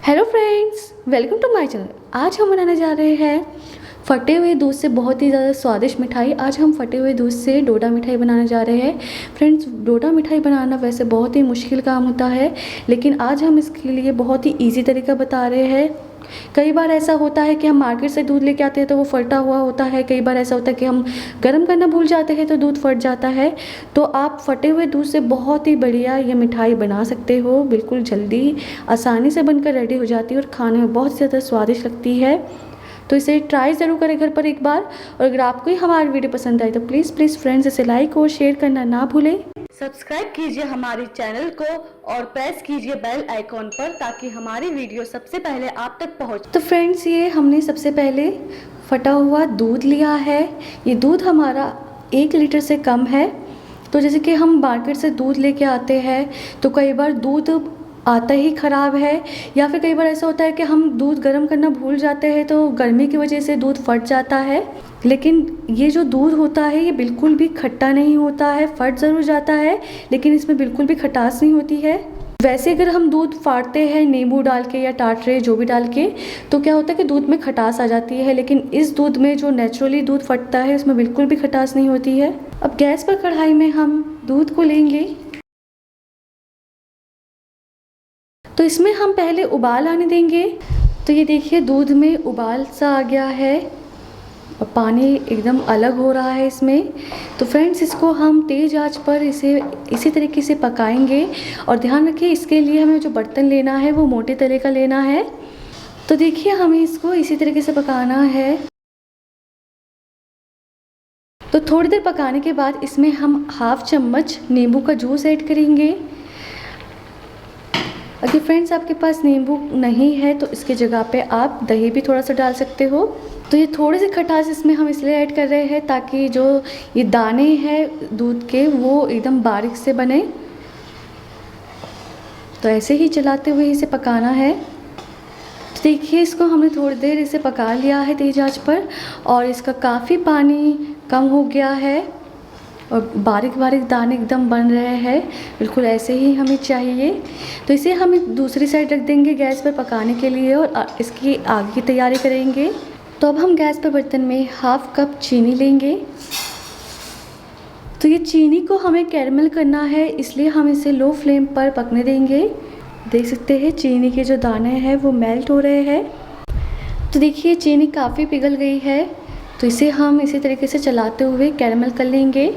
Hello friends, welcome to my channel. आज हम बनाने जा रहे हैं फटे हुए दूध से बहुत ही ज़्यादा स्वादिष्ट मिठाई। आज हम फटे हुए दूध से डोडा मिठाई बनाने जा रहे हैं। फ्रेंड्स, डोडा मिठाई बनाना वैसे बहुत ही मुश्किल काम होता है, लेकिन आज हम इसके लिए बहुत ही इजी तरीका बता रहे हैं। कई बार ऐसा होता है कि हम मार्केट से दूध लेके आते हैं तो वो फटा हुआ होता है। कई बार ऐसा होता है कि हम गर्म करना भूल जाते हैं तो दूध फट जाता है। तो आप फटे हुए दूध से बहुत ही बढ़िया ये मिठाई बना सकते हो। बिल्कुल जल्दी आसानी से बनकर रेडी हो जाती है और खाने में बहुत ज़्यादा स्वादिष्ट लगती है। तो इसे ट्राई ज़रूर करें घर पर एक बार। और अगर आपको ही हमारी वीडियो पसंद आए तो प्लीज़ फ्रेंड्स इसे लाइक और शेयर करना ना भूलें। सब्सक्राइब कीजिए हमारे चैनल को और प्रेस कीजिए बेल आइकॉन पर ताकि हमारी वीडियो सबसे पहले आप तक पहुंचे। तो फ्रेंड्स, ये हमने सबसे पहले फटा हुआ दूध लिया है। ये दूध हमारा 1 लीटर से कम है। तो जैसे कि हम मार्केट से दूध लेके आते हैं तो कई बार दूध आता ही ख़राब है, या फिर कई बार ऐसा होता है कि हम दूध गर्म करना भूल जाते हैं तो गर्मी की वजह से दूध फट जाता है। लेकिन ये जो दूध होता है ये बिल्कुल भी खट्टा नहीं होता है। फट ज़रूर जाता है लेकिन इसमें बिल्कुल भी खटास नहीं होती है। वैसे अगर हम दूध फाड़ते हैं नींबू डाल के या टाटरे जो भी डाल के, तो क्या होता है कि दूध में खटास आ जाती है। लेकिन इस दूध में जो नेचुरली दूध फटता है उसमें बिल्कुल भी खटास नहीं होती है। अब गैस पर कढ़ाई में हम दूध को लेंगे। तो इसमें हम पहले उबाल आने देंगे। तो ये देखिए दूध में उबाल सा आ गया है और पानी एकदम अलग हो रहा है इसमें। तो फ्रेंड्स, इसको हम तेज़ आंच पर इसी तरीके से पकाएंगे। और ध्यान रखिए, इसके लिए हमें जो बर्तन लेना है वो मोटे तले का लेना है। तो देखिए हमें इसको इसी तरीके से पकाना है। तो थोड़ी देर पकाने के बाद इसमें हम हाफ चम्मच नींबू का जूस ऐड करेंगे। अगर फ्रेंड्स आपके पास नींबू नहीं है तो इसकी जगह पे आप दही भी थोड़ा सा डाल सकते हो। तो ये थोड़ी सी खटास इसमें हम इसलिए ऐड कर रहे हैं ताकि जो ये दाने हैं दूध के वो एकदम बारीक से बने। तो ऐसे ही चलाते हुए इसे पकाना है। तो देखिए इसको हमने थोड़ी देर इसे पका लिया है तेज़ आंच पर, और इसका काफ़ी पानी कम हो गया है और बारीक बारीक दाने एकदम बन रहे हैं। बिल्कुल ऐसे ही हमें चाहिए। तो इसे हम दूसरी साइड रख देंगे गैस पर पकाने के लिए और इसकी आगे की तैयारी करेंगे। तो अब हम गैस पर बर्तन में हाफ कप चीनी लेंगे। तो ये चीनी को हमें कैरमल करना है, इसलिए हम इसे लो फ्लेम पर पकने देंगे। देख सकते हैं चीनी के जो दाने हैं वो मेल्ट हो रहे हैं। तो देखिए चीनी काफ़ी पिघल गई है। तो इसे हम इसी तरीके से चलाते हुए कैरमल कर लेंगे।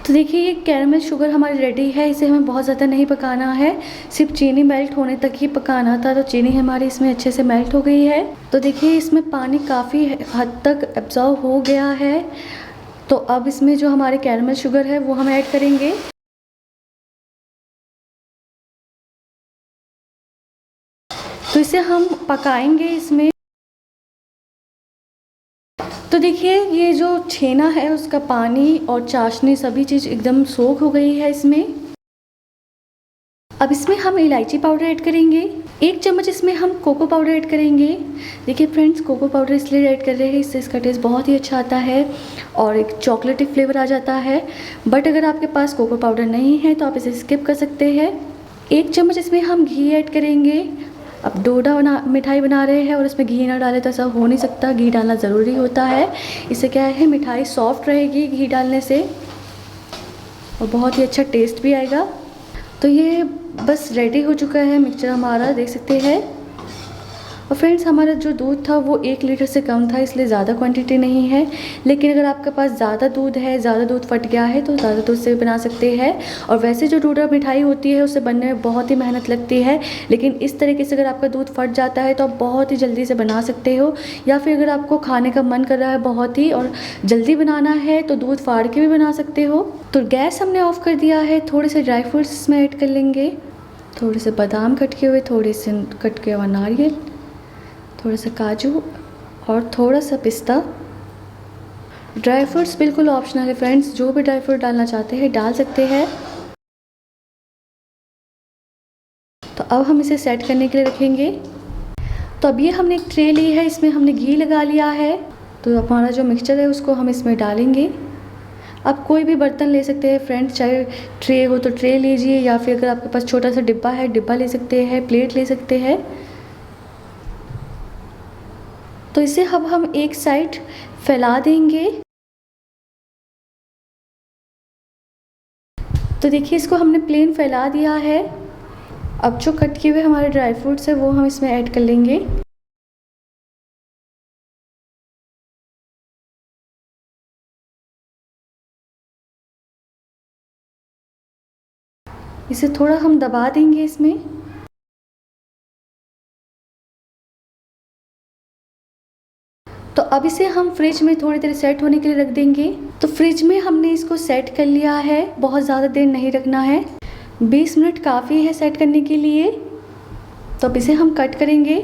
तो देखिए ये कैरमल शुगर हमारी रेडी है। इसे हमें बहुत ज़्यादा नहीं पकाना है, सिर्फ चीनी मेल्ट होने तक ही पकाना था। तो चीनी हमारी इसमें अच्छे से मेल्ट हो गई है। तो देखिए इसमें पानी काफ़ी हद तक एब्जॉर्व हो गया है। तो अब इसमें जो हमारे कैरमल शुगर है वो हम ऐड करेंगे। तो इसे हम पकाएंगे इसमें। तो देखिए ये जो छेना है उसका पानी और चाशनी सभी चीज़ एकदम सोख हो गई है इसमें। अब इसमें हम इलायची पाउडर ऐड करेंगे। 1 चम्मच इसमें हम कोको पाउडर ऐड करेंगे। देखिए फ्रेंड्स, कोको पाउडर इसलिए ऐड कर रहे हैं, इससे इसका टेस्ट बहुत ही अच्छा आता है और एक चॉकलेटी फ्लेवर आ जाता है। बट अगर आपके पास कोको पाउडर नहीं है तो आप इसे स्किप कर सकते हैं। 1 चम्मच इसमें हम घी ऐड करेंगे। अब डोडा मिठाई बना रहे हैं और इसमें घी ना डालें तो ऐसा हो नहीं सकता। घी डालना ज़रूरी होता है। इससे क्या है, मिठाई सॉफ्ट रहेगी घी डालने से और बहुत ही अच्छा टेस्ट भी आएगा। तो ये बस रेडी हो चुका है मिक्सचर हमारा, देख सकते हैं। और फ्रेंड्स, हमारा जो दूध था वो 1 लीटर से कम था, इसलिए ज़्यादा क्वांटिटी नहीं है। लेकिन अगर आपके पास ज़्यादा दूध है, ज़्यादा दूध फट गया है तो ज़्यादा दूध से भी बना सकते हैं। और वैसे जो डोडा मिठाई होती है उसे बनने में बहुत ही मेहनत लगती है, लेकिन इस तरीके से अगर आपका दूध फट जाता है तो आप बहुत ही जल्दी से बना सकते हो। या फिर अगर आपको खाने का मन कर रहा है बहुत ही और जल्दी बनाना है तो दूध फाड़ के भी बना सकते हो। तो गैस हमने ऑफ़ कर दिया है। थोड़े से ड्राई फ्रूट्स इसमें ऐड कर लेंगे। थोड़े से बादाम कट के हुए, थोड़े से कट के हुआ नारियल, थोड़ा सा काजू और थोड़ा सा पिस्ता। ड्राई फ्रूट्स बिल्कुल ऑप्शनल है फ्रेंड्स, जो भी ड्राई फ्रूट डालना चाहते हैं डाल सकते हैं। तो अब हम इसे सेट करने के लिए रखेंगे। तो अब ये हमने एक ट्रे ली है, इसमें हमने घी लगा लिया है। तो हमारा जो मिक्सचर है उसको हम इसमें डालेंगे। आप कोई भी बर्तन ले सकते हैं फ्रेंड्स, चाहे ट्रे हो तो ट्रे लीजिए, या फिर अगर आपके पास छोटा सा डिब्बा है डिब्बा ले सकते हैं, प्लेट ले सकते हैं। तो इसे अब हम एक साइड फैला देंगे। तो देखिए इसको हमने प्लेन फैला दिया है। अब जो कट किए हुए हमारे ड्राई फ्रूट्स है वो हम इसमें ऐड कर लेंगे। इसे थोड़ा हम दबा देंगे इसमें। तो अब इसे हम फ्रिज में थोड़ी देर सेट होने के लिए रख देंगे। तो फ्रिज में हमने इसको सेट कर लिया है, बहुत ज़्यादा देर नहीं रखना है, 20 मिनट काफ़ी है सेट करने के लिए। तो अब इसे हम कट करेंगे।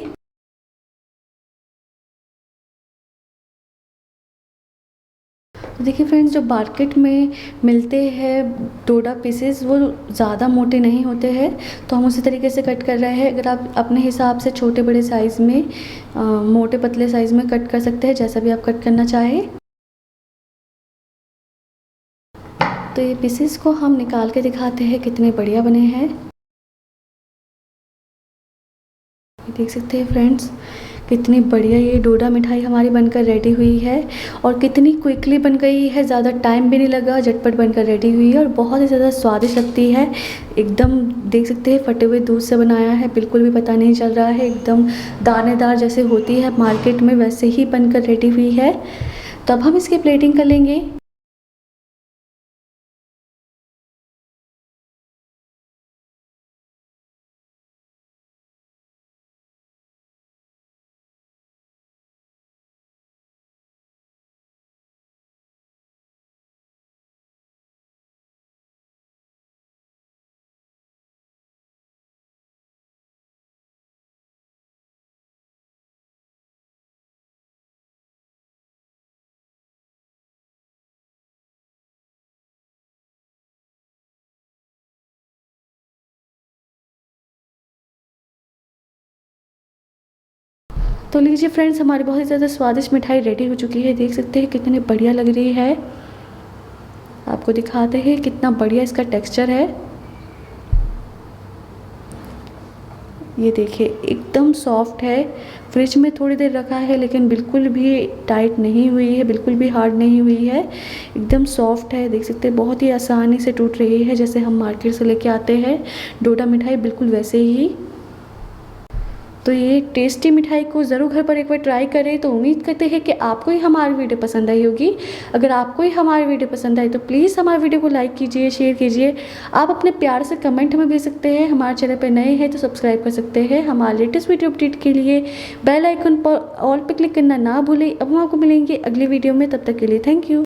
तो देखिए फ्रेंड्स, जो मार्केट में मिलते हैं डोडा पीसेस वो ज़्यादा मोटे नहीं होते हैं, तो हम उसी तरीके से कट कर रहे हैं। अगर आप अपने हिसाब से छोटे बड़े साइज़ में, मोटे पतले साइज़ में कट कर सकते हैं, जैसा भी आप कट करना चाहें। तो ये पीसेस को हम निकाल के दिखाते हैं कितने बढ़िया बने हैं। देख सकते हैं फ्रेंड्स, कितनी बढ़िया ये डोडा मिठाई हमारी बनकर रेडी हुई है, और कितनी क्विकली बन गई है, ज़्यादा टाइम भी नहीं लगा, झटपट बनकर रेडी हुई है और बहुत ही ज़्यादा स्वादिष्ट लगती है। एकदम देख सकते हैं फटे हुए दूध से बनाया है, बिल्कुल भी पता नहीं चल रहा है, एकदम दानेदार जैसे होती है मार्केट में वैसे ही बनकर रेडी हुई है। तो अब हम इसकी प्लेटिंग कर लेंगे। तो लीजिए फ्रेंड्स, हमारी बहुत ही ज़्यादा स्वादिष्ट मिठाई रेडी हो चुकी है। देख सकते हैं कितनी बढ़िया लग रही है। आपको दिखाते हैं कितना बढ़िया इसका टेक्सचर है। ये देखिए एकदम सॉफ्ट है। फ्रिज में थोड़ी देर रखा है लेकिन बिल्कुल भी टाइट नहीं हुई है, बिल्कुल भी हार्ड नहीं हुई है, एकदम सॉफ्ट है। देख सकते हैं बहुत ही आसानी से टूट रही है, जैसे हम मार्केट से लेके आते हैं डोडा मिठाई, बिल्कुल वैसे ही। तो ये टेस्टी मिठाई को ज़रूर घर पर एक बार ट्राई करें। तो उम्मीद करते हैं कि आपको ही हमारी वीडियो पसंद आई होगी। अगर आपको ही हमारी वीडियो पसंद आई तो प्लीज़ हमारी वीडियो को लाइक कीजिए, शेयर कीजिए। आप अपने प्यार से कमेंट हमें भेज सकते हैं। हमारे चैनल पर नए हैं तो सब्सक्राइब कर सकते हैं। हमारे लेटेस्ट वीडियो अपडेट के लिए बेल आइकन पर ऑल पर क्लिक करना ना भूलें। अब हम आपको मिलेंगे अगली वीडियो में, तब तक के लिए थैंक यू।